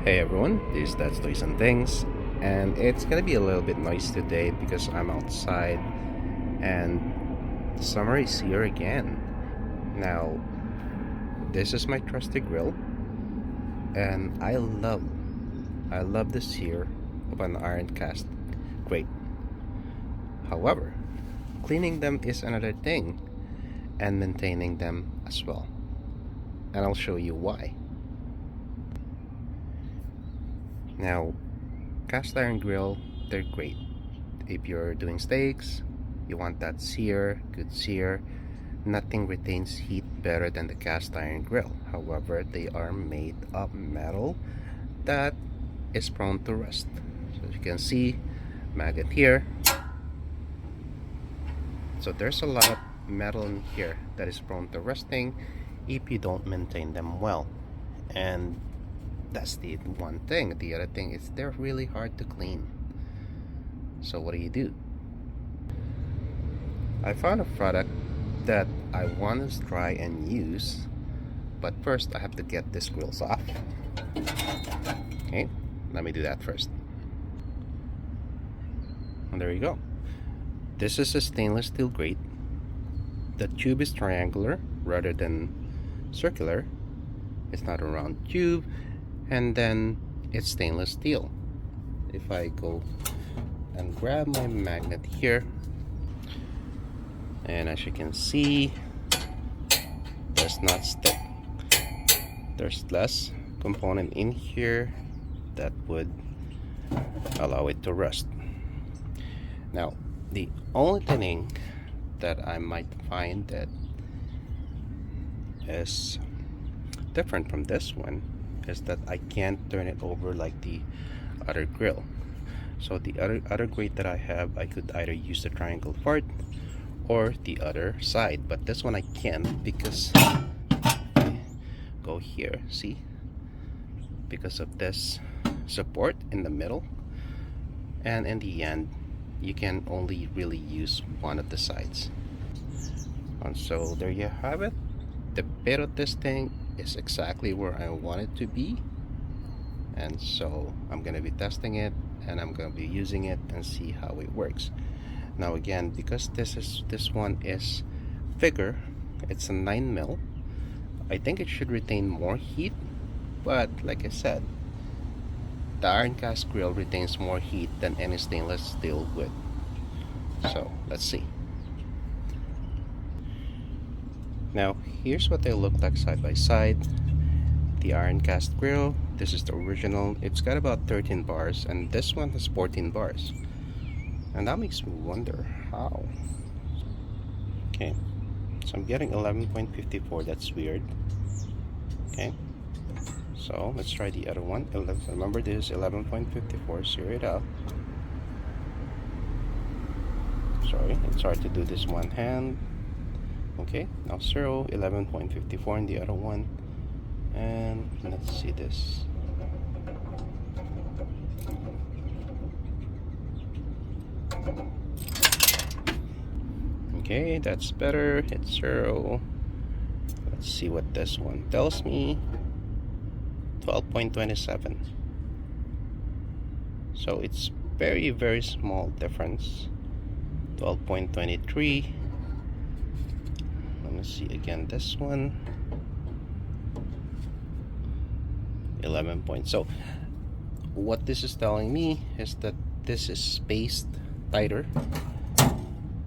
Hey everyone, this is That's Toys and Things, and it's gonna be a little bit noisy today because I'm outside and summer is here again. Now, this is my trusty grill, and I love the sear of an iron cast grate. However, cleaning them is another thing, and maintaining them as well. And I'll show you why. Now, cast iron grill, they're great. If you're doing steaks, you want that good sear. Nothing retains heat better than the cast iron grill. However, they are made of metal that is prone to rust. So as you can see, maggot here. So there's a lot of metal in here that is prone to rusting if you don't maintain them well. And that's the one thing. The other thing is they're really hard to clean. So what do? I found a product that I want to try and use, but first I have to get these grills off. Okay, let me do that first. And there you go. This is a stainless steel grate. The tube is triangular rather than circular. It's not a round tube. And then it's stainless steel. If I go and grab my magnet here, and as you can see, does not stick. There's less component in here that would allow it to rust. Now, the only thing that I might find that is different from this one is that I can't turn it over like the other grill. So the other grate that I have, I could either use the triangle part or the other side, but this one I can't because go here, see, because of this support in the middle, and in the end you can only really use one of the sides. And so there you have it. The bit of this thing is exactly where I want it to be, and so I'm gonna be testing it and I'm gonna be using it and see how it works. Now again, because this one is bigger, it's a 9mm, I think it should retain more heat, but like I said, the iron cast grill retains more heat than any stainless steel would. So let's see. Now here's what they look like side by side. The iron cast grill, this is the original. It's got about 13 bars, and this one has 14 bars, and that makes me wonder how. Okay, so I'm getting 11.54. That's weird. Okay, so let's try the other one. Remember, this is 11.54. Zero it out. Sorry, it's hard to do this one hand. Okay, now 11.54 in the other one, and let's see this. Okay, that's better. It's 0. Let's see what this one tells me. 12.27. So it's very small difference. 12.23. Let me see again this one. 11 points. So what this is telling me is that this is spaced tighter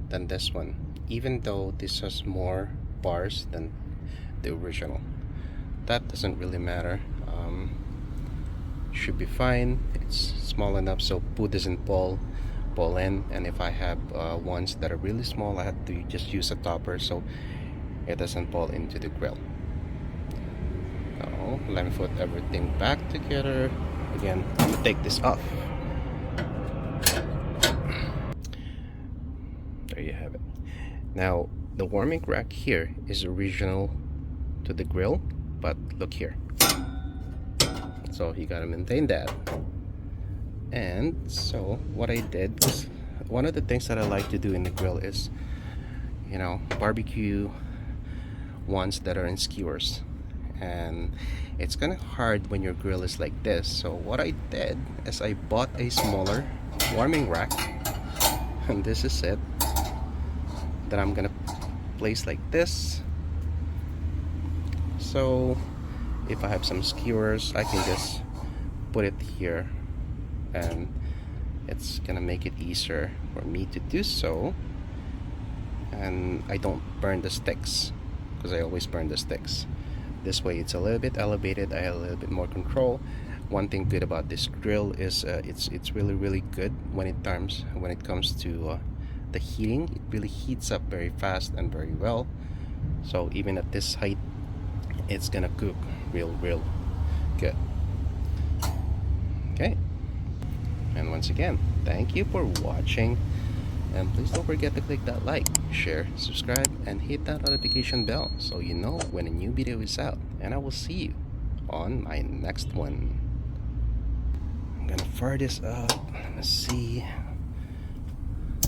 than this one, even though this has more bars than the original. That doesn't really matter. Should be fine. It's small enough so poo doesn't fall in, and if I have ones that are really small, I have to just use a topper so it doesn't fall into the grill. Now let me put everything back together again. I'm gonna take this off. There you have it. Now the warming rack here is original to the grill, but look here, so you gotta maintain that. And so what I did is, one of the things that I like to do in the grill is, you know, barbecue ones that are in skewers, and it's kind of hard when your grill is like this. So what I did is I bought a smaller warming rack, and this is it, that I'm gonna place like this. So if I have some skewers, I can just put it here, and it's gonna make it easier for me to do so, and I don't burn the sticks, because I always burn the sticks. This way it's a little bit elevated, I have a little bit more control. One thing good about this grill is it's really good when it comes to the heating. It really heats up very fast and very well. So even at this height, it's gonna cook real good. Okay, and once again, thank you for watching, and please don't forget to click that like, share, subscribe, and hit that notification bell so you know when a new video is out. And I will see you on my next one. I'm gonna fire this up. Let's see.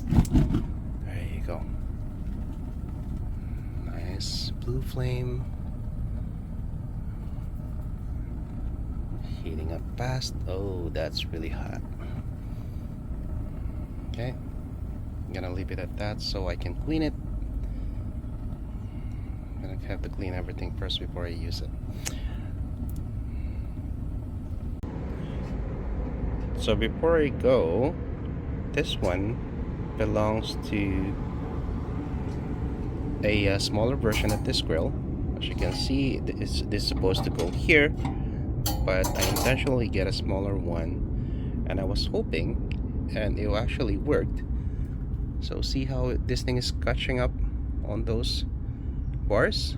There you go. Nice blue flame. Heating up fast. Oh, that's really hot. Okay, I'm gonna leave it at that so I can clean it. I'm gonna have to clean everything first before I use it. So before I go, this one belongs to a smaller version of this grill. As you can see, this is supposed to go here, but I intentionally get a smaller one, and I was hoping, and it actually worked. So see how this thing is catching up on those bars,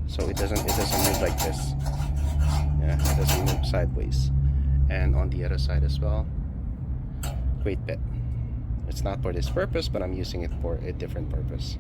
so it doesn't move like this. Yeah, it doesn't move sideways. And on the other side as well. Great bit. It's not for this purpose, but I'm using it for a different purpose.